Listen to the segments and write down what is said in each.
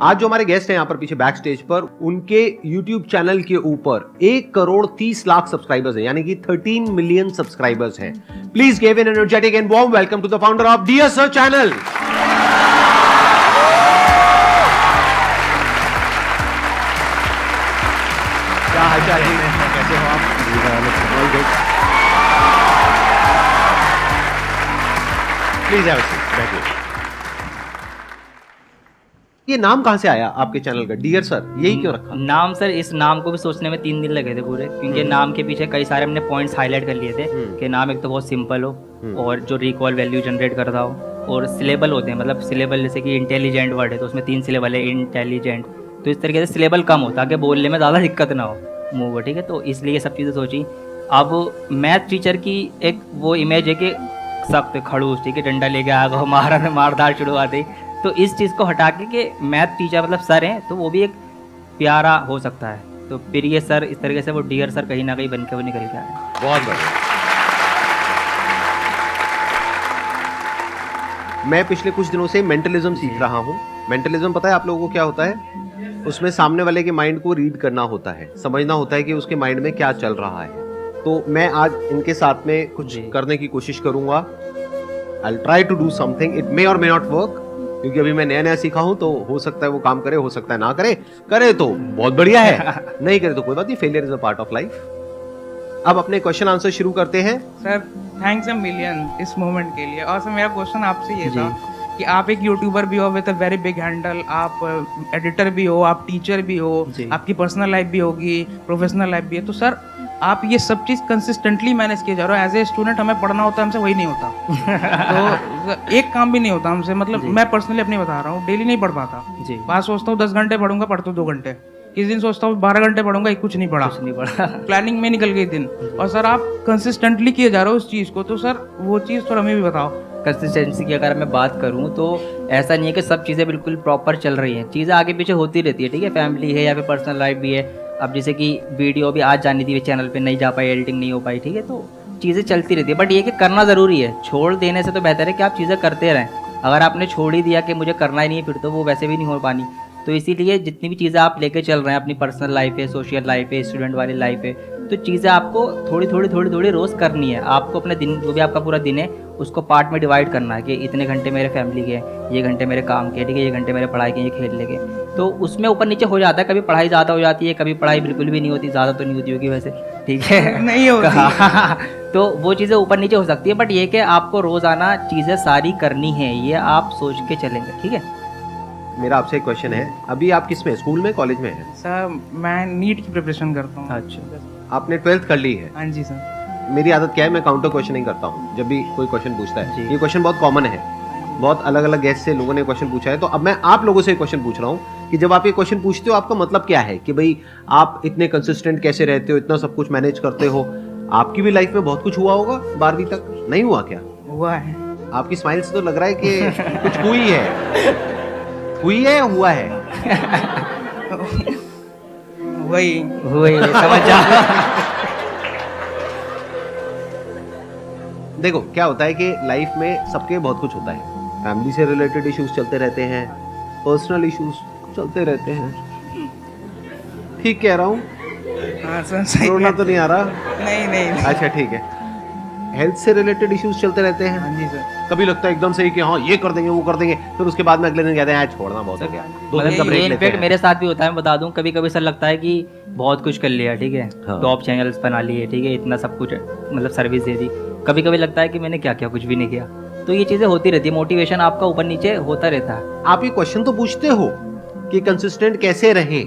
आज जो हमारे गेस्ट हैं यहाँ पर पीछे बैक स्टेज पर, उनके YouTube चैनल के ऊपर 1,30,00,000 सब्सक्राइबर्स हैं, यानी कि 13 मिलियन सब्सक्राइबर्स हैं। Please give an energetic and warm welcome to the founder of Dear Sir channel. क्या हालचाल है, कैसे हो आप? प्लीज बैठिए। ये नाम कहाँ से आया आपके चैनल का, डियर सर, यही क्यों रखा? नाम सर, इस नाम को भी सोचने में 3 दिन लगे थे पूरे, क्योंकि नाम के पीछे कई सारे हमने पॉइंट्स हाईलाइट कर लिए थे कि नाम एक तो बहुत सिंपल हो और जो रिकॉल वैल्यू जनरेट करता हो, और सिलेबल होते हैं, मतलब सिलेबल जैसे कि इंटेलिजेंट वर्ड है तो उसमें 3 सिलेबल है, इंटेलिजेंट, तो इस तरीके से सिलेबल कम हो ताकि बोलने में ज़्यादा दिक्कत ना हो मुँह को, ठीक है। तो इसलिए ये सब चीज़ें सोची। अब मैथ टीचर की एक वो इमेज है कि सख्त खड़ूस, ठीक है, डंडा लेके आ गो मारदार शुरू आते, तो इस चीज़ को हटा के मैथ टीचर मतलब सर हैं तो वो भी एक प्यारा हो सकता है, तो फिर ये सर इस तरीके से वो डियर सर कहीं ना कहीं बन के वो निकल के आए। बहुत बढ़िया। मैं पिछले कुछ दिनों से मेंटलिज्म सीख रहा हूँ। मेंटलिज्म पता है आप लोगों को क्या होता है? उसमें सामने वाले के माइंड को रीड करना होता है, समझना होता है कि उसके माइंड में क्या चल रहा है। तो मैं आज इनके साथ में कुछ करने की कोशिश करूंगा। I'll try to do something. It may or may not work, क्योंकि अभी मैं नया सीखा हूं, तो हो सकता है वो काम करे, हो सकता है ना करे। करे तो बहुत बढ़िया है, नहीं करे तो कोई बात नहीं, failure is a part of life. अब अपने क्वेश्चन आंसर शुरू करते हैं। सर थैंक्स अ मिलियन इस मोमेंट के लिए। और सर मेरा क्वेश्चन आपसे ये था कि आप एक यूट्यूबर भी हो with a very big handle, आप एडिटर भी हो, आप टीचर भी हो, आपकी पर्सनल लाइफ भी होगी, प्रोफेशनल लाइफ भी है, तो सर आप ये सब चीज़ कंसिस्टेंटली मैनेज किए जा रहे हो। एज ए स्टूडेंट हमें पढ़ना होता है, हमसे वही नहीं होता तो एक काम भी नहीं होता हमसे, मतलब मैं पर्सनली अपनी बता रहा हूँ, डेली नहीं पढ़ पाता। बात सोचता हूँ 10 घंटे पढ़ूंगा, पढ़ता हूँ 2 घंटे, किस दिन सोचता हूँ 12 घंटे पढ़ूंगा, कुछ नहीं पढ़ा प्लानिंग में निकल गई दिन। और सर आप कंसिस्टेंटली किए जा रहे हो उस चीज़ को, तो सर वो चीज़ थोड़ा हमें भी बताओ। कंसिस्टेंसी की अगर मैं बात करूं तो ऐसा नहीं है कि सब चीज़ें बिल्कुल प्रॉपर चल रही हैं, चीज़ें आगे पीछे होती रहती है, ठीक है, फैमिली है या फिर पर्सनल लाइफ भी है। अब जैसे कि वीडियो भी आज जानी थी चैनल पे, नहीं जा पाई, एडिटिंग नहीं हो पाई, ठीक है, तो चीज़ें चलती रहती है, बट ये कि करना ज़रूरी है। छोड़ देने से तो बेहतर है कि आप चीज़ें करते रहें। अगर आपने छोड़ ही दिया कि मुझे करना ही नहीं है, फिर तो वो वैसे भी नहीं हो पानी। तो इसीलिए जितनी भी चीज़ें आप लेके चल रहे हैं, अपनी पर्सनल लाइफ है, सोशल लाइफ है, स्टूडेंट वाली लाइफ है, तो चीज़ें आपको थोड़ी थोड़ी रोज़ करनी है। आपको अपने दिन, जो भी आपका पूरा दिन है, उसको पार्ट में डिवाइड करना है कि इतने घंटे मेरे फैमिली के, ये घंटे मेरे काम के, ठीक है, ये घंटे मेरे पढ़ाई के, ये खेलने के। तो उसमें ऊपर नीचे हो जाता है, कभी पढ़ाई ज़्यादा हो जाती है, कभी पढ़ाई बिल्कुल भी नहीं होती, ज़्यादा तो नहीं होती होगी वैसे, ठीक है नहीं होती तो वो चीज़ें ऊपर नीचे हो सकती है, बट ये कि आपको रोज़ाना चीज़ें सारी करनी है, ये आप सोच के चलेंगे, ठीक है। मेरा आपसे एक क्वेश्चन है, अभी आप किस में, स्कूल में, कॉलेज में हैं? सर मैं नीट की प्रिपरेशन करता हूँ। अच्छा, आपने 12th कर ली है? हाँ जी सर। मेरी आदत क्या है, मैं काउंटर क्वेश्चनिंग करता हूँ जब भी कोई क्वेश्चन पूछता है। ये क्वेश्चन बहुत कॉमन है, बहुत अलग अलग गेस्ट से लोगों ने क्वेश्चन पूछा है, तो अब मैं आप लोगों से क्वेश्चन पूछ रहा हूँ कि जब आप ये क्वेश्चन पूछते हो, आपका मतलब क्या है कि भाई आप इतने कंसिस्टेंट कैसे रहते हो, इतना सब कुछ मैनेज करते हो? आपकी भी लाइफ में बहुत कुछ हुआ होगा 12वीं तक, नहीं हुआ क्या? हुआ है। आपकी स्माइल से तो लग रहा है कि कुछ हुई है। हुई है या हुआ है? वही समझ जा। देखो क्या होता है कि लाइफ में सबके बहुत कुछ होता है, फैमिली से रिलेटेड इश्यूज चलते रहते हैं, पर्सनल इश्यूज चलते रहते हैं। ठीक कह रहा हूँ? हाँ सर सही। रोना तो नहीं आ रहा? नहीं। अच्छा ठीक है। हेल्थ से रिलेटेड इश्यूज चलते रहते हैं। हाँ जी सर। कभी लगता है एकदम से कि हाँ ये कर देंगे, वो कर देंगे, फिर उसके बाद में अगले दिन कहते हैं छोड़ना बहुत हो गया, 2 दिन का ब्रेक लेते हैं। मेरे साथ भी होता है, मैं बता दूं, कभी कभी सर लगता है कि बहुत कुछ कर लिया, ठीक है, टॉप चैनल्स बना लिए, ठीक है, इतना सब कुछ मतलब सर्विस दे दी। कभी कभी लगता है कि मैंने क्या किया, कुछ भी नहीं किया। तो ये चीज़ें होती रहती है, मोटिवेशन आपका ऊपर नीचे होता रहता है। आप ये क्वेश्चन तो पूछते हो कि कंसिस्टेंट कैसे रहें,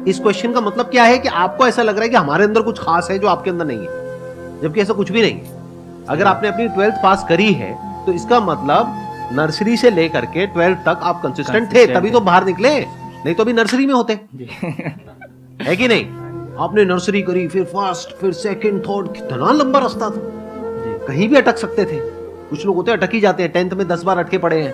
इस क्वेश्चन का मतलब क्या है कि आपको ऐसा लग रहा है कि हमारे अंदर कुछ खास है जो आपके अंदर नहीं है, जबकि ऐसा कुछ भी नहीं है। अगर आपने अपनी 12th पास करी है तो इसका मतलब नर्सरी से लेकर के 12th तक आप कंसिस्टेंट थे, तभी तो बाहर निकले, नहीं तो अभी नर्सरी में होते है कि नहीं? आपने नर्सरी करी, फिर फर्स्ट, फिर सेकंड, थर्ड, कितना लंबा रास्ता था, कहीं भी अटक सकते थे। कुछ लोग होते हैं अटक ही जाते हैं, 10th में 10 बार अटके पड़े हैं।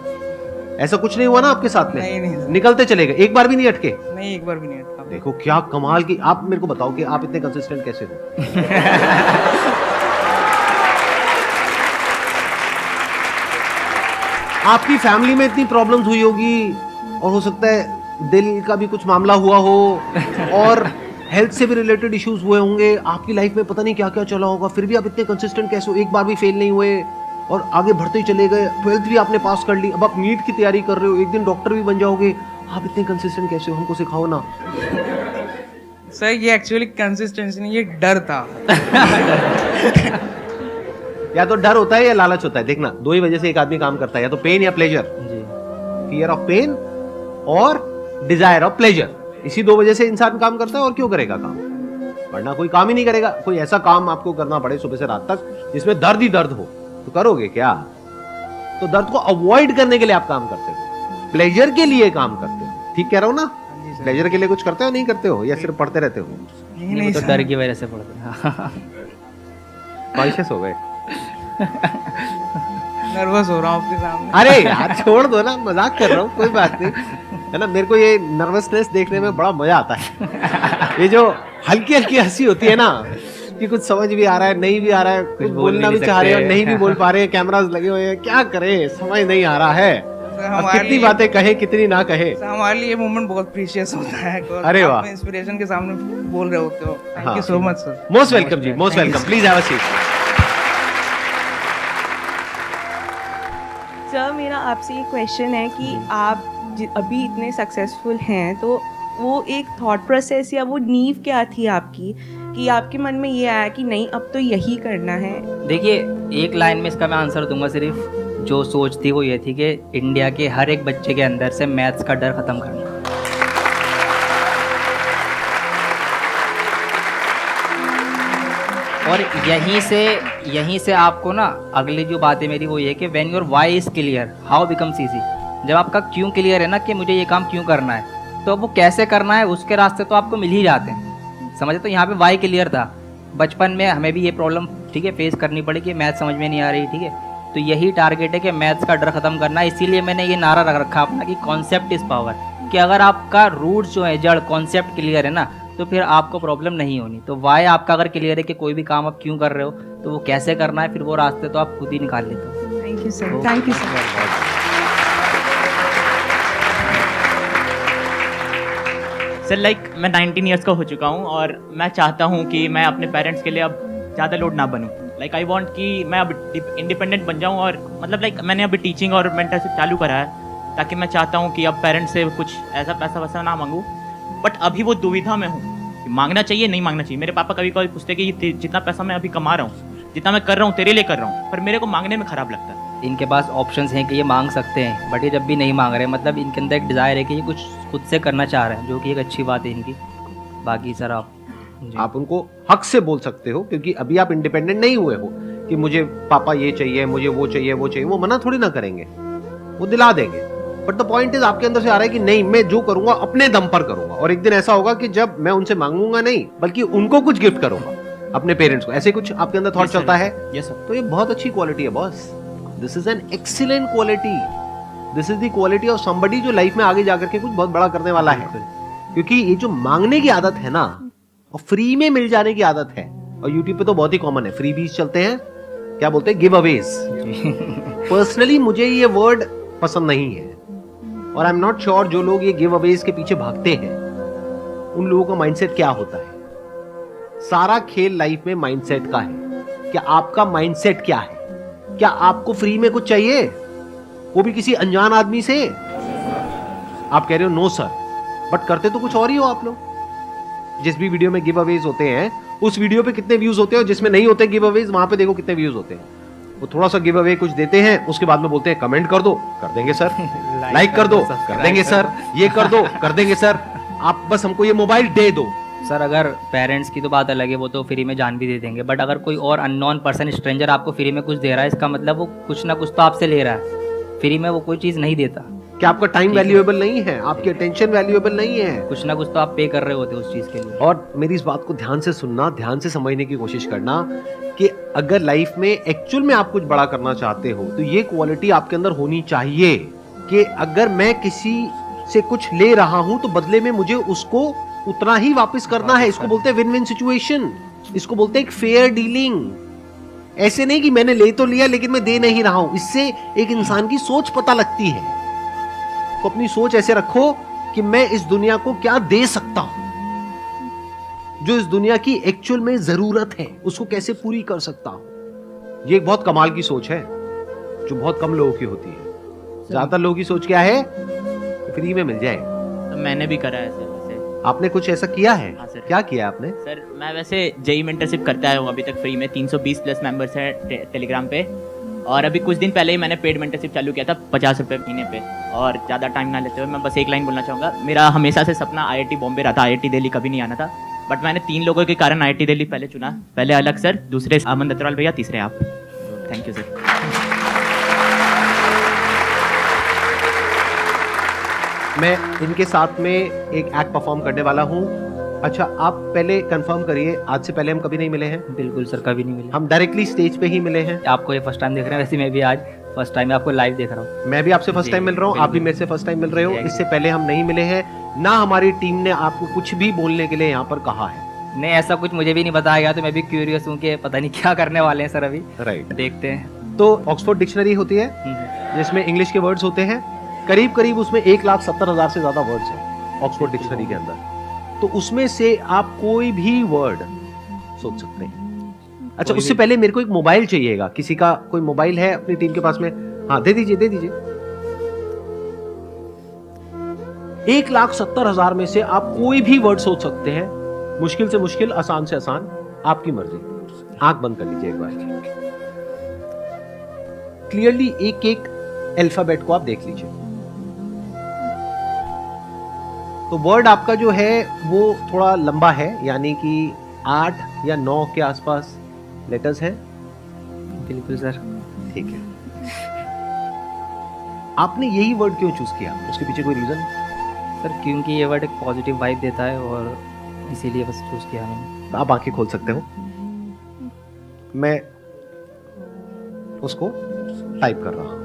ऐसा कुछ नहीं हुआ ना आपके साथ में? नहीं। निकलते चले गए, एक बार भी नहीं अटके? नहीं, एक बार भी नहीं अटका। देखो क्या कमाल की। आप मेरे को बताओ कि आप इतने कंसिस्टेंट कैसे हो? आपकी फैमिली में इतनी प्रॉब्लम्स हुई होगी, और हो सकता है दिल का भी कुछ मामला हुआ हो और हेल्थ से भी रिलेटेड इश्यूज हुए होंगे, आपकी लाइफ में पता नहीं क्या क्या चला होगा, फिर भी आप इतने कंसिस्टेंट कैसे हो, एक बार भी फेल नहीं हुए और आगे बढ़ते ही चले गए, 12th भी आपने पास कर ली, अब आप नीट की तैयारी कर रहे हो, एक दिन डॉक्टर भी बन जाओगे, आप इतने कंसिस्टेंट कैसे हो, हमको सिखाओ ना। सर ये एक्चुअली कंसिस्टेंसी नहीं, ये डर था। या तो डर होता है या लालच होता है, देखना दो ही वजह से एक आदमी काम करता है, या तो पेन या प्लेजर, जी फियर ऑफ पेन और डिजायर ऑफ प्लेजर, इसी दो वजह से इंसान काम करता है। और क्यों करेगा काम, वरना कोई काम ही नहीं करेगा। कोई ऐसा काम आपको करना पड़े सुबह से रात तक जिसमें दर्द ही दर्द हो, तो करोगे क्या? तो दर्द को अवॉइड करने के लिए आप काम करते हो, प्लेजर के लिए काम करते हो। ठीक कह रहा हूं ना? प्लेजर के लिए कुछ करते हो नहीं करते हो, या सिर्फ पढ़ते रहते हो? नहीं तो डर की वजह से पढ़ते हैं। कॉन्शियस हो गए? नर्वस हो रहा हूँ आपके सामने। अरे यार छोड़ दो ना, मजाक कर रहा हूँ, कोई बात नहीं है ना। मेरे को ये नर्वसनेस देखने में बड़ा मजा आता है। ये जो हल्की हल्की हंसी होती है ना, कि कुछ समझ भी आ रहा है नहीं भी आ रहा है, कुछ बोलना भी चाह रहे हैं और नहीं भी बोल पा रहे हैं, कैमरास लगे हुए हैं, क्या करें समझ नहीं आ रहा है, अब कितनी बातें कहे कितनी ना कहे। हमारे लिए ये मोमेंट बहुत प्रीशियस होता है। अरे वाह, इंस्पिरेशन के सामने बोल रहे होते हो। Thank you so much sir. Most welcome जी, most welcome, please have a seat. Sir मेरा आपसे ये क्वेश्चन है कि आप अभी इतने सक्सेसफुल हैं, तो वो एक थॉट प्रोसेस या वो नींव क्या थी आपकी कि आपके मन में ये आया कि नहीं अब तो यही करना है? देखिए एक लाइन में इसका मैं आंसर दूंगा, सिर्फ जो सोच थी वो ये थी कि इंडिया के हर एक बच्चे के अंदर से मैथ्स का डर ख़त्म करना। और यहीं से आपको ना अगली जो बात है मेरी वो ये कि when your why is clear how becomes easy. जब आपका क्यों क्लियर है ना कि मुझे ये काम क्यों करना है, तो वो कैसे करना है उसके रास्ते तो आपको मिल ही जाते हैं, समझे। तो यहाँ पे वाई क्लियर था। बचपन में हमें भी ये प्रॉब्लम ठीक है फेस करनी पड़ी कि मैथ समझ में नहीं आ रही, ठीक है। तो यही टारगेट है कि मैथ्स का डर ख़त्म करना। इसीलिए मैंने ये नारा रख रखा अपना कि कॉन्सेप्ट इज़ पावर, कि अगर आपका रूट्स जो है जड़ कॉन्सेप्ट क्लियर है ना, तो फिर आपको प्रॉब्लम नहीं होनी। तो वाई आपका अगर क्लियर है कि कोई भी काम आप क्यों कर रहे हो, तो वो कैसे करना है, फिर वो रास्ते तो आप खुद ही निकाल लेते हो। Thank you sir, thank you sir. Sir like मैं 19 ईयर्स का हो चुका हूँ और मैं चाहता हूँ कि मैं अपने पेरेंट्स के लिए अब ज़्यादा लोड ना बनूँ। लाइक आई वांट कि मैं अब इंडिपेंडेंट बन जाऊँ, और मतलब लाइक मैंने अभी टीचिंग और मेंटरशिप चालू करा है, ताकि मैं चाहता हूँ कि अब पेरेंट्स से कुछ ऐसा पैसा वैसा ना मांगूँ। बट अभी वो दुविधा में हूँ कि मांगना चाहिए नहीं मांगना चाहिए। मेरे पापा कभी कभी पूछते कि जितना पैसा मैं अभी कमा रहा हूँ, जितना मैं कर रहा हूँ तेरे लिए कर रहा हूँ, पर मेरे को मांगने में ख़राब लगता है। इनके पास ऑप्शंस हैं कि ये मांग सकते हैं, बट ये जब भी नहीं मांग रहे, मतलब इनके अंदर एक डिज़ायर है कि ये कुछ खुद से करना चाह रहे हैं, जो कि एक अच्छी बात है इनकी। बाकी सर आप उनको हक से बोल सकते हो, क्योंकि अभी आप इंडिपेंडेंट नहीं हुए हो कि मुझे पापा ये चाहिए, मुझे वो चाहिए, वो चाहिए। वो मना थोड़ी ना करेंगे, वो दिला देंगे। बट द पॉइंट इज आपके अंदर से आ रहा है कि नहीं, मैं जो करूंगा अपने दम पर करूंगा, और एक दिन ऐसा होगा कि जब मैं उनसे मांगूंगा नहीं बल्कि उनको कुछ गिफ्ट करूंगा, अपने पेरेंट्स को। ऐसे कुछ आपके अंदर थॉट चलता है? Yes sir. तो ये बहुत अच्छी क्वालिटी है boss. This is an excellent quality. This is the quality of somebody जो लाइफ में आगे जाकर के कुछ बहुत बड़ा करने वाला है। क्योंकि ये जो मांगने की आदत है ना, और फ्री में मिल जाने की आदत है, और यूट्यूब पे तो बहुत ही कॉमन है, फ्री बीज चलते हैं, क्या बोलते हैं, गिव अवेज। पर्सनली मुझे ये वर्ड पसंद नहीं है, और आई एम नॉट श्योर जो लोग ये गिव अवेज के पीछे भागते हैं उन लोगों का माइंडसेट क्या होता है। सारा खेल लाइफ में माइंडसेट का है। क्या आपका माइंडसेट क्या है? क्या आपको फ्री में कुछ चाहिए, वो भी किसी अनजान आदमी से? आप कह रहे हो नो सर, बट करते तो कुछ और ही हो आप लोग। जिस भी वीडियो में गिव अवेज होते हैं उस वीडियो पे कितने व्यूज होते हैं, और जिसमें नहीं होते गिव अवेज वहां पे देखो कितने व्यूज होते हैं। वो थोड़ा सा गिव अवे कुछ देते हैं, उसके बाद में बोलते हैं कमेंट कर दो, कर देंगे सर, लाइक कर दो, कर देंगे सर, ये कर दो, कर देंगे सर, आप बस हमको ये मोबाइल दे दो। सर अगर पेरेंट्स की तो बात अलग है, वो तो फ्री में जान भी दे देंगे, बट अगर कोई और अननोन पर्सन, स्ट्रेंजर आपको फ्री में कुछ दे रहा है, इसका मतलब वो कुछ ना कुछ तो आपसे ले रहा है। फ्री में वो कोई चीज़ नहीं देता। क्या आपका टाइम वैल्यूएबल नहीं है? आपकी अटेंशन वैल्यूएबल नहीं है? कुछ ना कुछ तो आप पे कर रहे होते उस चीज़ के लिए। और मेरी इस बात को ध्यान से सुनना, ध्यान से समझने की कोशिश करना कि अगर लाइफ में एक्चुअल में आप कुछ बड़ा करना चाहते हो तो ये क्वालिटी आपके अंदर होनी चाहिए कि अगर मैं किसी से कुछ ले रहा हूं तो बदले में मुझे उसको उतना ही वापस करना है। इसको बोलते हैं विन विन सिचुएशन, इसको बोलते हैं एक फेयर डीलिंग। ऐसे नहीं कि मैंने ले तो लिया लेकिन मैं दे नहीं रहा हूं। इससे एक इंसान की सोच पता लगती है। तो अपनी सोच ऐसे रखो कि मैं इस दुनिया को क्या दे सकता हूं, जो इस दुनिया की एक्चुअल में जरूरत है उसको कैसे पूरी कर सकता हूं। ये एक बहुत कमाल की सोच है जो बहुत कम लोगों की होती है। ज्यादातर लोगों की सोच क्या है, फ्री में मिल जाए। तो मैंने भी करा है सर वैसे। आपने कुछ ऐसा किया है? हाँ सर। क्या किया आपने? सर मैं वैसे जेई मेंटरशिप करता आया हूँ अभी तक फ्री में। 320 प्लस मेंबर्स हैं टेलीग्राम पे, और अभी कुछ दिन पहले ही मैंने पेड मेंटरशिप चालू किया था 50 रुपये महीने पे। और ज़्यादा टाइम ना लेते हुए मैं बस एक लाइन बोलना चाहूँगा, मेरा हमेशा से सपना IIT बॉम्बे रहा था, IIT दिल्ली कभी नहीं आना था। बट मैंने 3 लोगों के कारण IIT दिल्ली पहले चुना। पहले अलग सर, दूसरे अमन दत्तवाल भैया, तीसरे आप। Thank you sir. मैं इनके साथ में एक एक्ट परफॉर्म करने वाला हूं। अच्छा, आप पहले कंफर्म करिए, आज से पहले हम कभी नहीं मिले हैं? बिल्कुल सर, कभी नहीं मिले। हम डायरेक्टली स्टेज पे ही मिले हैं। आपको ये फर्स्ट टाइम देख रहे हैं, वैसे मैं भी आज फर्स्ट टाइम आपको लाइव देख रहा हूँ। मैं भी आपसे फर्स्ट जी, टाइम मिल रहा हूँ, आप भी बिल्कुल। मेरे से फर्स्ट टाइम मिल रहे हो। जी, इससे पहले हम नहीं मिले हैं, ना हमारी टीम ने आपको कुछ भी बोलने के लिए यहाँ पर कहा है। नहीं, ऐसा कुछ मुझे भी नहीं बताया गया, तो मैं भी क्यूरियस हूँ कि पता नहीं क्या करने वाले हैं सर अभी। राइट। देखते हैं। तो ऑक्सफोर्ड डिक्शनरी होती है जिसमें इंग्लिश के वर्ड्स होते हैं, करीब करीब उसमें 1,70,000 से ज्यादा वर्ड्स हैं ऑक्सफोर्ड डिक्शनरी के अंदर। तो उसमें से आप कोई भी वर्ड सोच सकते हैं। अच्छा, उससे पहले मेरे को एक मोबाइल चाहिएगा। किसी का कोई मोबाइल है अपनी टीम के पास में? हाँ, दे दीजिए, दे दीजिए। 1,70,000 में से आप कोई भी वर्ड सोच सकते हैं, मुश्किल से मुश्किल, आसान से आसान, आपकी मर्जी। आंख बंद कर लीजिए एक बार। क्लियरली एक एक अल्फाबेट को आप देख लीजिए। तो वर्ड आपका जो है वो थोड़ा लंबा है, यानी कि 8 या 9 के आसपास लेटर्स हैं। बिल्कुल सर। ठीक है। आपने यही वर्ड क्यों चूज किया? उसके पीछे कोई रीजन? सर क्योंकि ये वर्ड एक पॉजिटिव वाइब देता है और इसीलिए बस चूज किया मैंने। आप आंखें खोल सकते हो, मैं उसको टाइप कर रहा हूं।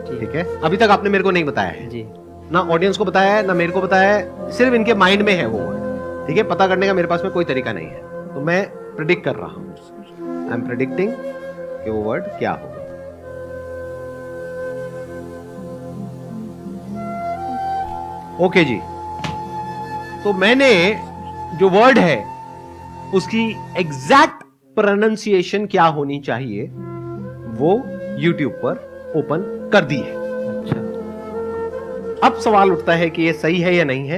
ठीक है। अभी तक आपने मेरे को नहीं बताया है जी। ना, ऑडियंस को बताया है ना मेरे को बताया है, सिर्फ इनके माइंड में है वो वर्ड। ठीक है। पता करने का मेरे पास में कोई तरीका नहीं है, तो मैं प्रेडिक्ट कर रहा हूं। आई एम प्रेडिक्टिंग कि वो वर्ड क्या होगा। ओके जी, तो मैंने जो वर्ड है उसकी एग्जैक्ट प्रोनाउंसिएशन क्या होनी चाहिए वो YouTube पर ओपन कर दी है। अच्छा। अब सवाल उठता है कि ये सही है या नहीं है।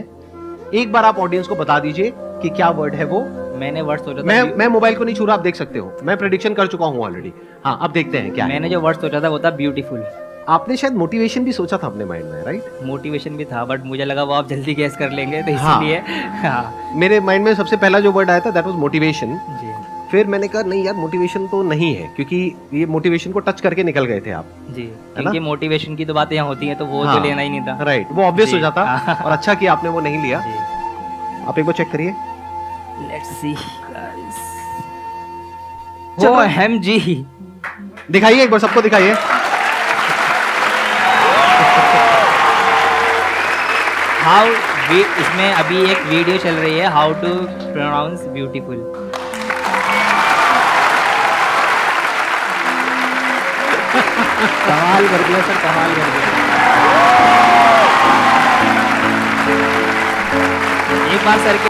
एक बार आप ऑडियंस को बता दीजिए कि क्या वर्ड है वो। मैंने वर्ड सोचा था, मैं मोबाइल को नहीं छू रहा, आप देख सकते हो। मैं प्रेडिक्शन कर चुका हूं ऑलरेडी। हाँ, अब देखते हैं क्या है। मैंने जो वर्ड सोचा था वो था ब्यूटीफुल। आपने शायद मोटिवेशन भी सोचा था अपने माइंड में, राइट? मोटिवेशन भी था, बट मुझे लगा वो आप जल्दी गैस कर लेंगे, तो हाँ। इसलिए हाँ। मेरे माइंड में सबसे पहला जो वर्ड आया था दैट वाज मोटिवेशन। जी फिर मैंने कहा नहीं यार, मोटिवेशन तो नहीं है, क्योंकि ये मोटिवेशन को टच करके निकल गए थे आप। जी, क्योंकि मोटिवेशन की तो बातें यहाँ होती हैं, तो वो हाँ, तो लेना ही नहीं था। राइट, वो ऑब्वियस जी, हो जाता। हाँ। और अच्छा किया आपने वो नहीं लिया। जी। आप एक बार चेक करिए। Let's see guys. OMG। दिखाइए एक बार, सबको दिखाइए। हाउ इसमें अभी एक वीडियो चल रही है, हाउ टू प्रोनाउंस ब्यूटीफुल। कमाल कर दिया सर, कमाल कर दिया। एक बार सर के